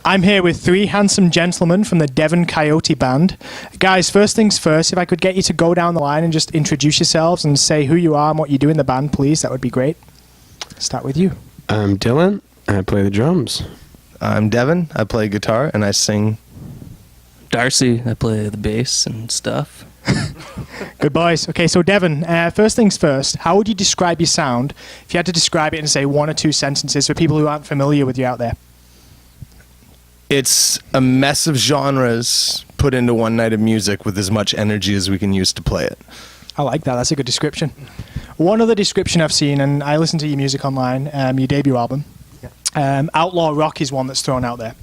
I'm here with three handsome gentlemen from the Devon Coyote band. Guys, first things first, if I could get you to go down the line and just introduce yourselves and say who you are and what you do in the band, please, that would be great. Start with you. I'm Dylan. I play the drums. I'm Devon. I play guitar and I sing. D'Arcy. I play the bass and stuff. Good boys. Okay, so Devon, first things first, how would you describe your sound if you had to describe it in, say, one or two sentences for people who aren't familiar with you out there? It's a mess of genres put into one night of music with as much energy as we can use to play it. I like that. That's a good description. One other description I've seen, and I listen to your music online, your debut album, Outlaw Rock is one that's thrown out there.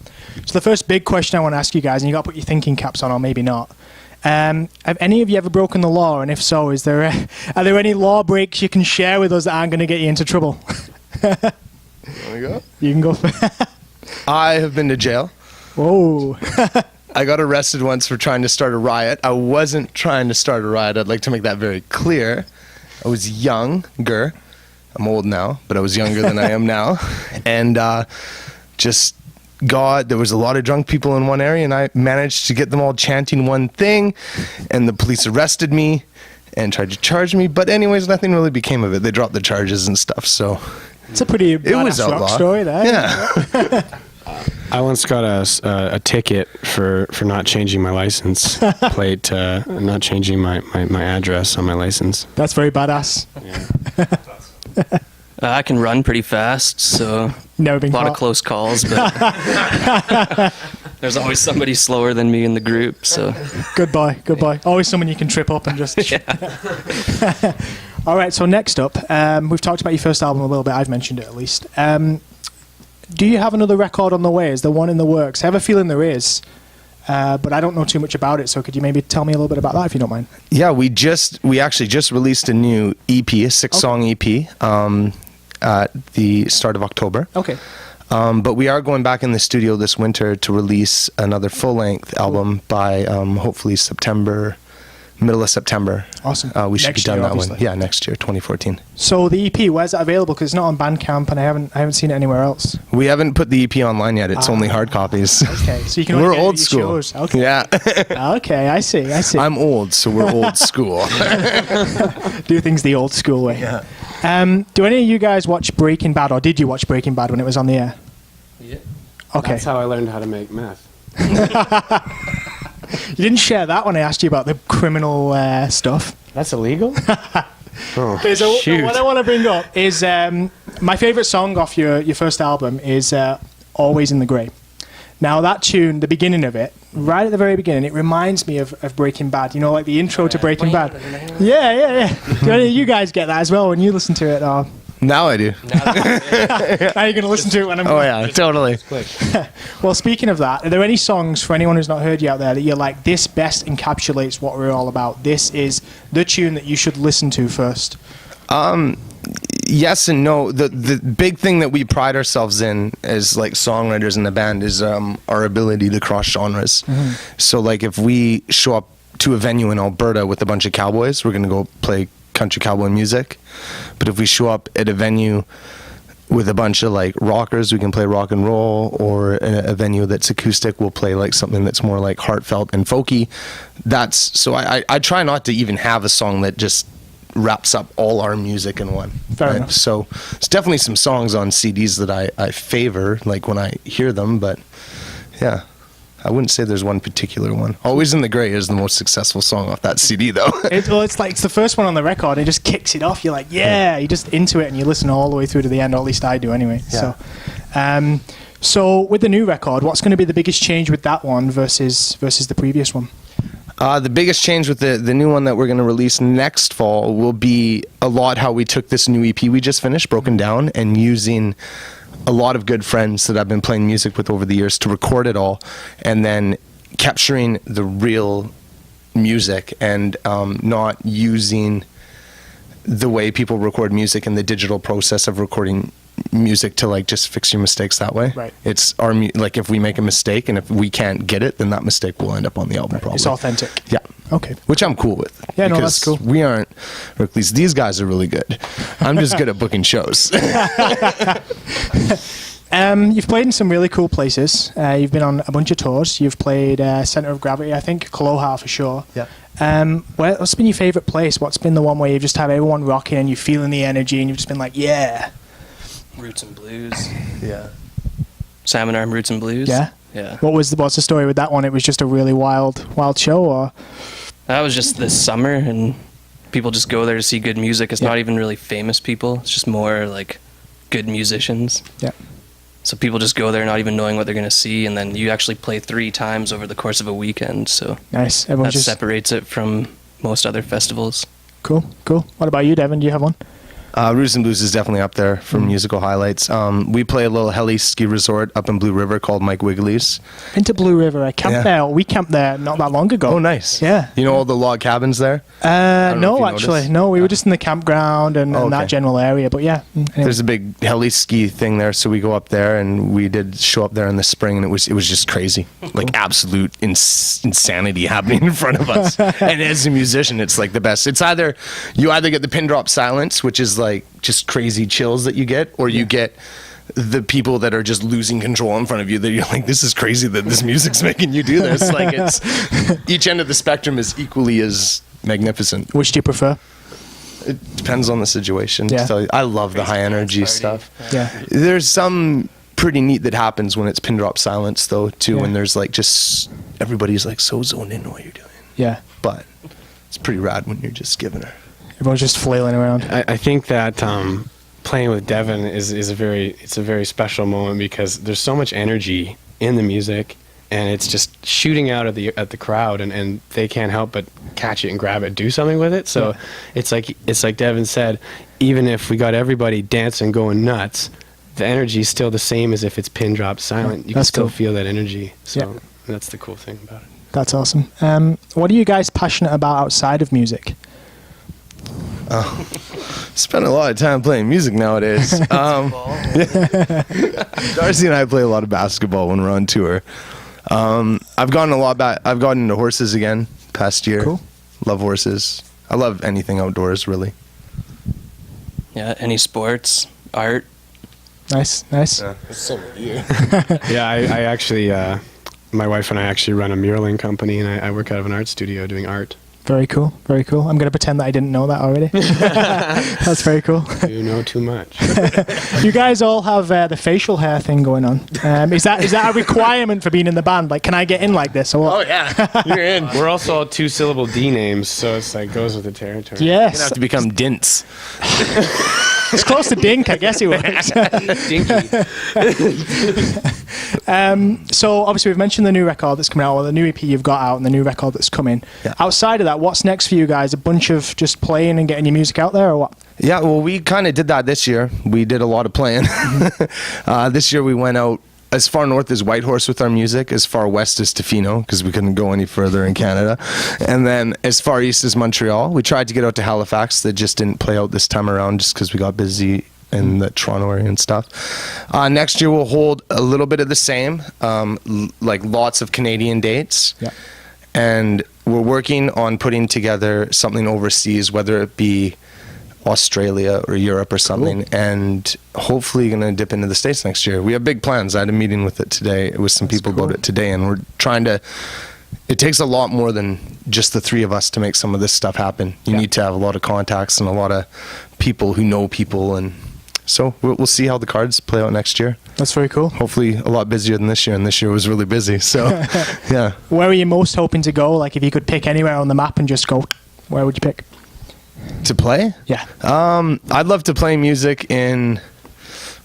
So the first big question I want to ask you guys, and you got to put your thinking caps on or maybe not, have any of you ever broken the law? And if so, are there any law breaks you can share with us that aren't going to get you into trouble? There we go. You can go for I have been to jail. Whoa. I got arrested once for trying to start a riot. I wasn't trying to start a riot. I'd like to make that very clear. I was younger. I'm old now, but I was younger than I am now. And there was a lot of drunk people in one area, and I managed to get them all chanting one thing, and the police arrested me and tried to charge me. But anyways, nothing really became of it. They dropped the charges and stuff, so... It's a pretty badass rock story there. Yeah. I once got a ticket for not changing my license plate, not changing my address on my license. That's very badass. Yeah. I can run pretty fast, so Never been a lot caught. of close calls, but there's always somebody slower than me in the group. So Good boy. Always someone you can trip up and just... All right, so next up, we've talked about your first album a little bit. I've mentioned it at least. Do you have another record on the way? Is there one in the works? I have a feeling there is, but I don't know too much about it. So could you maybe tell me a little bit about that if you don't mind? Yeah, we actually just released a new EP, a 6-song EP, at the start of October. Okay. But we are going back in the studio this winter to release another full-length album by hopefully middle of September. Awesome. We should Next be done year, that obviously. one. Yeah, next year, 2014. So the EP, where's that available? Because it's not on Bandcamp, and I haven't seen it anywhere else. We haven't put the EP online yet. It's only hard copies. Okay, so you can only We're get it old at your school. shows. Okay. Yeah. Okay, I see. I'm old, so we're old school. Do things the old school way. Yeah. Do any of you guys watch Breaking Bad, or did you watch Breaking Bad when it was on the air? yeah. Okay. That's how I learned how to make meth. You didn't share that when I asked you about the criminal stuff. That's illegal? Oh, Okay, so shoot. what I want to bring up is my favourite song off your first album is Always in the Grey. Now that tune, the beginning of it, right at the very beginning, it reminds me of Breaking Bad. You know, like the intro to Breaking Bad. Yeah. Do any of you guys get that as well when you listen to it? Or Now I do. now you're going to listen to it when I'm... Oh, yeah, totally. Well, speaking of that, are there any songs, for anyone who's not heard you out there, that you're like, this best encapsulates what we're all about? This is the tune that you should listen to first. Yes and no. The big thing that we pride ourselves in as like songwriters in the band is our ability to cross genres. Mm-hmm. So like if we show up to a venue in Alberta with a bunch of cowboys, we're going to go play country cowboy music. But if we show up at a venue with a bunch of like rockers, we can play rock and roll, or a venue that's acoustic, we'll play like something that's more like heartfelt and folky. So I try not to even have a song that just wraps up all our music in one. Fair enough. So it's definitely some songs on CDs that I favor, like when I hear them, but yeah. I wouldn't say there's one particular one. Always in the Grey is the most successful song off that CD, though. It's the first one on the record. It just kicks it off. You're like, yeah, you're just into it, and you listen all the way through to the end, or at least I do anyway. Yeah. So with the new record, what's going to be the biggest change with that one versus the previous one? The biggest change with the new one that we're going to release next fall will be a lot how we took this new EP we just finished, Broken Down, and using a lot of good friends that I've been playing music with over the years to record it all, and then capturing the real music and not using the way people record music in the digital process of recording music to like just fix your mistakes that way. Right. It's our like if we make a mistake and if we can't get it, then that mistake will end up on the album. Right. Probably. It's authentic. Yeah. Okay. Which I'm cool with. Yeah, no, because that's cool. We aren't, or at least these guys are really good. I'm just good at booking shows. You've played in some really cool places. You've been on a bunch of tours. You've played Centre of Gravity, I think, Kelowna for sure. Yeah. What's been your favourite place? What's been the one where you've just had everyone rocking and you're feeling the energy and you've just been like, yeah? Roots and Blues. Yeah. Salmon Arm Roots and Blues. Yeah? Yeah. What's the story with that one? It was just a really wild show, or? That was just this summer, and people just go there to see good music. It's Yeah. not even really famous people. It's just more like good musicians. Yeah. So people just go there not even knowing what they're going to see, and then you actually play 3 times over the course of a weekend. So Nice. that Everyone just separates it from most other festivals. cool. What about you, Devon? Do you have one? Roots and Blues is definitely up there for musical highlights. We play a little heli ski resort up in Blue River called Mike Wiggly's. Into Blue River. I camped Yeah. there. We camped there not that long ago. Oh, nice. Yeah. You know all the log cabins there? don't know if No, you actually. noticed. No, we were just in the campground and Oh, that okay. general area. But yeah. Anyway. There's a big heli ski thing there, so we go up there, and we did show up there in the spring, and it was just crazy, like absolute insanity happening in front of us. And as a musician, it's like the best. It's you either get the pin drop silence, which is like just crazy chills that you get, or you get the people that are just losing control in front of you, that you're like, this is crazy that this music's making you do this. Like, it's each end of the spectrum is equally as magnificent. Which do you prefer? It depends on the situation. Yeah. So I love the high energy Party. stuff. Yeah. There's some pretty neat that happens when it's pin drop silence though too, Yeah. when there's like just everybody's like so zoned in what you're doing. Yeah. But it's pretty rad when you're just giving her. Everyone's just flailing around. I think that playing with Devon is a very special moment, because there's so much energy in the music, and it's just shooting out at the crowd, and they can't help but catch it and grab it, do something with it. So it's like Devon said, even if we got everybody dancing, going nuts, the energy is still the same as if it's pin drop silent. You can That's still cool. feel that energy. So Yeah. that's the cool thing about it. That's awesome. What are you guys passionate about outside of music? Spend a lot of time playing music nowadays. D'Arcy and I play a lot of basketball when we're on tour. I've gotten into horses again past year. Cool. Love horses. I love anything outdoors, really. Yeah, any sports, art. Nice. Yeah, I actually, my wife and I actually run a muraling company, and I work out of an art studio doing art. Very cool. I'm going to pretend that I didn't know that already. That's very cool. You know too much. You guys all have the facial hair thing going on. Is that a requirement for being in the band? Like, can I get in like this or what? yeah, you're in. We're also all 2-syllable D names, so it's like goes with the territory. You're gonna Yes. have to become Dints. It's close to Dink, I guess it works. Dinky. So obviously we've mentioned the new record that's coming out, or the new EP you've got out, and the new record that's coming. Yeah. Outside of that, what's next for you guys? A bunch of just playing and getting your music out there, or what? Yeah, well, we kind of did that this year. We did a lot of playing. This year we went out as far north as Whitehorse with our music, as far west as Tofino, because we couldn't go any further in Canada, and then as far east as Montreal. We tried to get out to Halifax. That just didn't play out this time around, just because we got busy in the Toronto area and stuff. Next year we'll hold a little bit of the same, like lots of Canadian dates. Yeah. And we're working on putting together something overseas, whether it be Australia or Europe or something, and hopefully going to dip into the States next year. We have big plans. I had a meeting with some people about it today, and we're trying to. It takes a lot more than just the 3 of us to make some of this stuff happen. You need to have a lot of contacts and a lot of people who know people, and so we'll see how the cards play out next year. That's very cool. Hopefully a lot busier than this year, and this year was really busy. So, yeah. Where are you most hoping to go? Like, if you could pick anywhere on the map and just go, where would you pick? To play? Yeah. I'd love to play music in.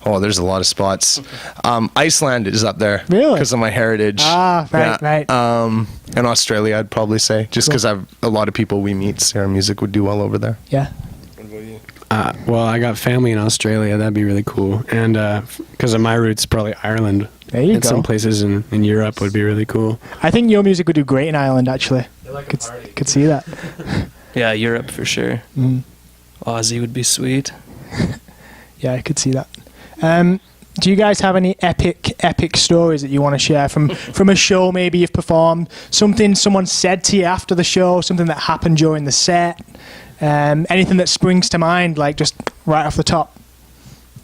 Oh, there's a lot of spots. Iceland is up there. Really? Because of my heritage. Right. And Australia, I'd probably say, just because I've a lot of people we meet say our music would do well over there. Yeah. Well, I got family in Australia. That'd be really cool. And because of my roots, probably Ireland. There you and go. some places in Europe would be really cool. I think your music would do great in Ireland, actually. Could see that. Yeah, Europe for sure. Mm. Aussie would be sweet. Yeah, I could see that. Do you guys have any epic stories that you want to share from a show maybe you've performed? Something someone said to you after the show, something that happened during the set? Anything that springs to mind, like just right off the top?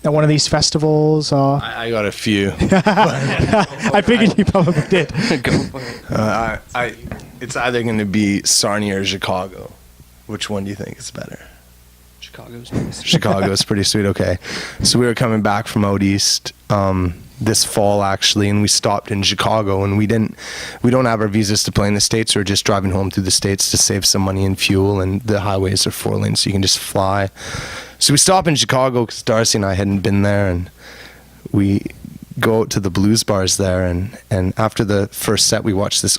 at one of these festivals? Or I got a few. I figured you probably did. Go for it. It's either going to be Sarnia or Chicago. Which one do you think is better? Chicago's nice. Chicago's pretty sweet. Okay, so we were coming back from out east this fall actually, and we stopped in Chicago, and we don't have our visas to play in the States. We're just driving home through the States to save some money in fuel, and the highways are 4 lanes, so you can just fly. So we stop in Chicago because D'Arcy and I hadn't been there, and we go out to the blues bars there, and after the first set, we watch this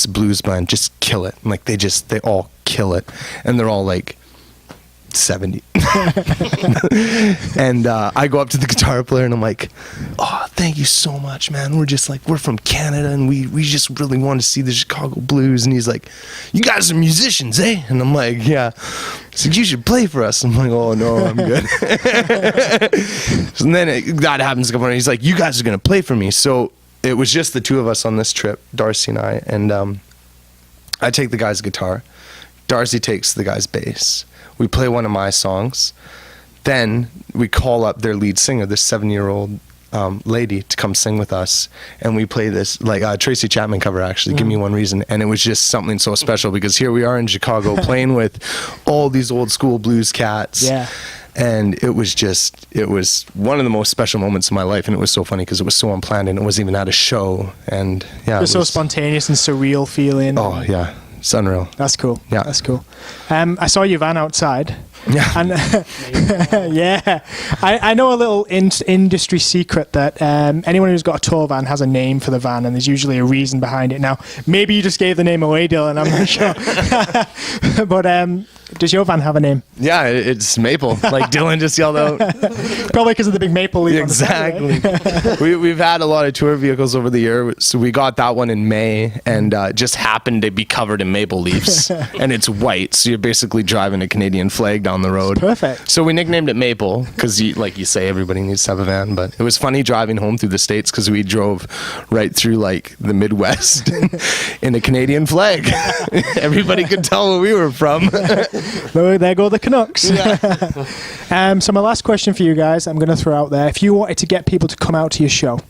blues band just kill it. Like they all kill it, and they're all like 70. And I go up to the guitar player and I'm like, oh, thank you so much, man. We're from Canada, and we just really want to see the Chicago blues. And he's like, you guys are musicians, eh? And I'm like, yeah. He's like, you should play for us. I'm like, oh no, I'm good. And then that happens. He's like, you guys are gonna play for me. So it was just the two of us on this trip, D'Arcy and I, and I take the guy's guitar, D'Arcy takes the guy's bass. We play one of my songs. Then we call up their lead singer, this 7-year-old lady, to come sing with us. And we play this, like Tracy Chapman cover, actually, Give Me One Reason. And it was just something so special because here we are in Chicago playing with all these old school blues cats. Yeah. And it was one of the most special moments of my life. And it was so funny because it was so unplanned and it wasn't even at a show. And yeah. It was so spontaneous and surreal feeling. Oh, yeah. It's unreal. That's cool. Yeah. That's cool. I saw your van outside. Yeah. And yeah, I know a little industry secret that anyone who's got a tour van has a name for the van, and there's usually a reason behind it. Now, maybe you just gave the name away, Dylan. I'm not sure. But does your van have a name? Yeah, it's Maple. Like Dylan just yelled out. Probably because of the big maple leaf. Exactly. On the side, right? We've had a lot of tour vehicles over the year, so we got that one in May, and just happened to be covered in maple leaves, and it's white, so you're basically driving a Canadian flag down the road. Perfect. So we nicknamed it Maple because, like you say, everybody needs to have a van. But it was funny driving home through the States because we drove right through like the Midwest in a Canadian flag. Everybody could tell where we were from. Well, there go the Canucks. Yeah. So my last question for you guys, I'm going to throw out there. If you wanted to get people to come out to your show,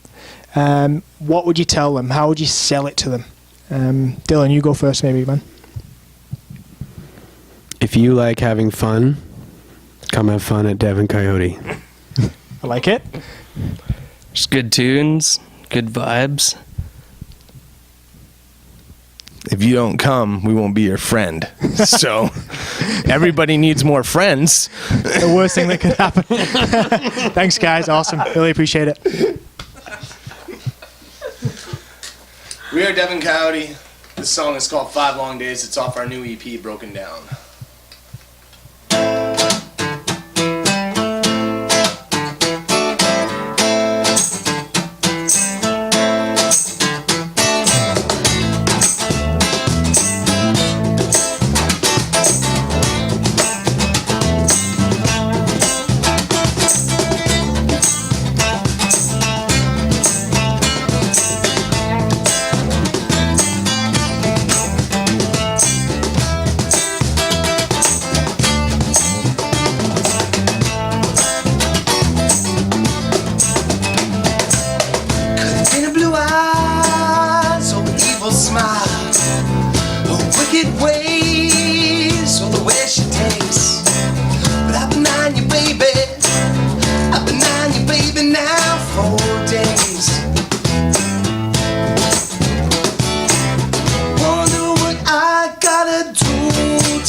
what would you tell them? How would you sell it to them? Dylan, you go first maybe, man. If you like having fun, come have fun at Devon Coyote. I like it. Just good tunes, good vibes. If you don't come, we won't be your friend. So everybody needs more friends. The worst thing that could happen. Thanks, guys. Awesome. Really appreciate it. We are Devon Coyote. The song is called 5 Long Days. It's off our new EP, Broken Down.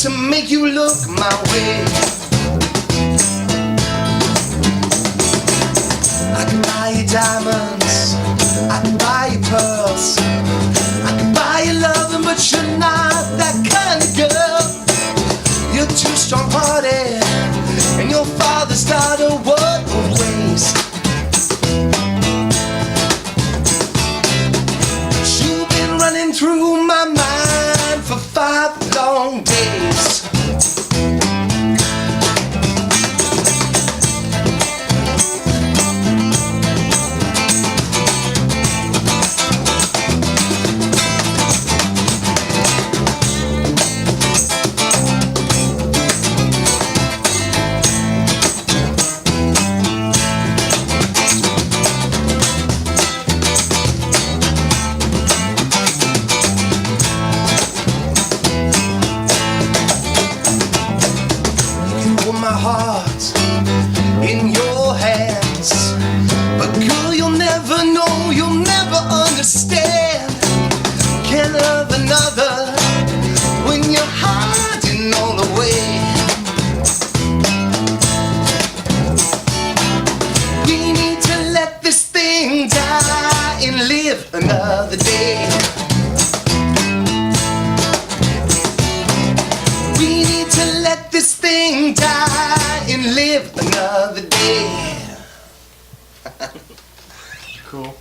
To make you look my way, I can buy you diamonds, I can buy you pearls, I can buy you loving, but you're not that kind of girl. You're too strong-hearted, and your father's daughter what a waste. You've been running through my mind for 5 long days. understand. Can't love another when you're hiding all the way. We need to let this thing die and live another day. We need to let this thing die and live another day. Cool.